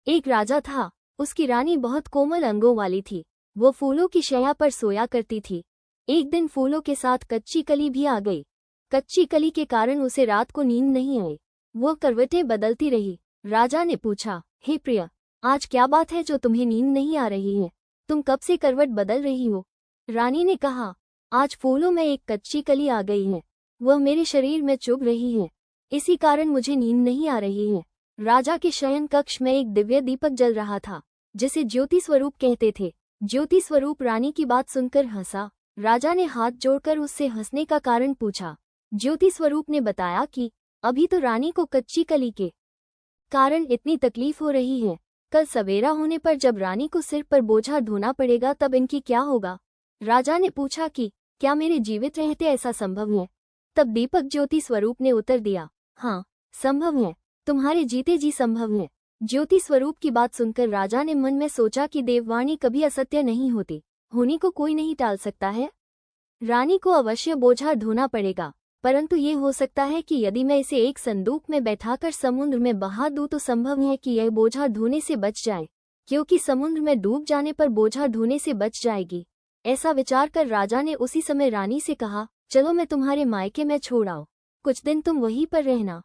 एक राजा था। उसकी रानी बहुत कोमल अंगों वाली थी। वो फूलों की शैया पर सोया करती थी। एक दिन फूलों के साथ कच्ची कली भी आ गई। कच्ची कली के कारण उसे रात को नींद नहीं आई। वो करवटें बदलती रही। राजा ने पूछा, हे प्रिय, आज क्या बात है जो तुम्हें नींद नहीं आ रही है? तुम कब से करवट बदल रही हो? रानी ने कहा, आज फूलों में एक कच्ची कली आ गई है। वह मेरे शरीर में चुभ रही है। इसी कारण मुझे नींद नहीं आ रही है। राजा के शयन कक्ष में एक दिव्य दीपक जल रहा था, जिसे ज्योति स्वरूप कहते थे। ज्योति स्वरूप रानी की बात सुनकर हंसा। राजा ने हाथ जोड़कर उससे हंसने का कारण पूछा। ज्योति स्वरूप ने बताया कि अभी तो रानी को कच्ची कली के कारण इतनी तकलीफ हो रही है। कल सवेरा होने पर जब रानी को सिर पर बोझा ढोना पड़ेगा तब इनकी क्या होगा? राजा ने पूछा कि क्या मेरे जीवित रहते ऐसा संभव है? तब दीपक ज्योति स्वरूप ने उत्तर दिया, हाँ, संभव है। तुम्हारे जीते जी संभव है। ज्योति स्वरूप की बात सुनकर राजा ने मन में सोचा कि देववाणी कभी असत्य नहीं होती। होनी को कोई नहीं टाल सकता है। रानी को अवश्य बोझा ढोना पड़ेगा, परंतु ये हो सकता है कि यदि मैं इसे एक संदूक में बैठाकर समुद्र में बहा दूं तो संभव है कि यह बोझा ढोने से बच जाए, क्योंकि समुद्र में डूब जाने पर बोझा ढोने से बच जाएगी। ऐसा विचार कर राजा ने उसी समय रानी से कहा, चलो मैं तुम्हारे मायके में छोड़ आऊं, कुछ दिन तुम वहीं पर रहना।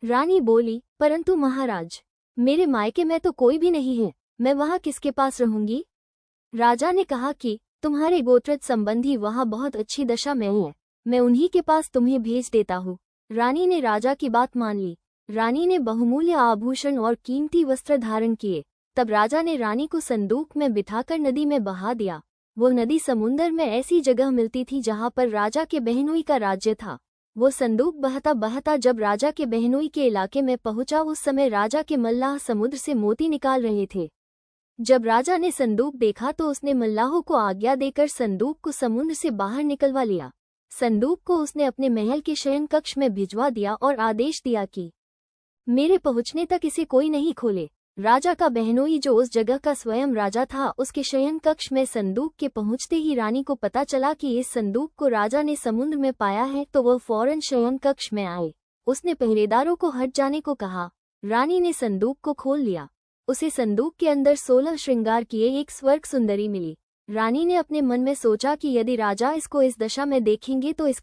रानी बोली, परंतु महाराज, मेरे मायके में तो कोई भी नहीं है, मैं वहां किसके पास रहूंगी? राजा ने कहा कि तुम्हारे गोत्रज संबंधी वहां बहुत अच्छी दशा में हैं, मैं उन्हीं के पास तुम्हें भेज देता हूँ। रानी ने राजा की बात मान ली। रानी ने बहुमूल्य आभूषण और कीमती वस्त्र धारण किए। तब राजा ने रानी को संदूक में बिठाकर नदी में बहा दिया। वो नदी समुंदर में ऐसी जगह मिलती थी जहाँ पर राजा के बहनोई का राज्य था। वो संदूक बहता बहता जब राजा के बहनोई के इलाके में पहुंचा, उस समय राजा के मल्लाह समुद्र से मोती निकाल रहे थे। जब राजा ने संदूक देखा तो उसने मल्लाहों को आज्ञा देकर संदूक को समुद्र से बाहर निकलवा लिया। संदूक को उसने अपने महल के शयन कक्ष में भिजवा दिया और आदेश दिया कि मेरे पहुंचने तक इसे कोई नहीं खोले। राजा का बहनोई, जो उस जगह का स्वयं राजा था, उसके शयन कक्ष में संदूक के पहुंचते ही रानी को पता चला कि इस संदूक को राजा ने समुद्र में पाया है, तो वह फौरन शयन कक्ष में आए। उसने पहरेदारों को हट जाने को कहा। रानी ने संदूक को खोल लिया। उसे संदूक के अंदर 16 श्रृंगार किए एक स्वर्ग सुंदरी मिली। रानी ने अपने मन में सोचा कि यदि राजा इसको इस दशा में देखेंगे तो इसके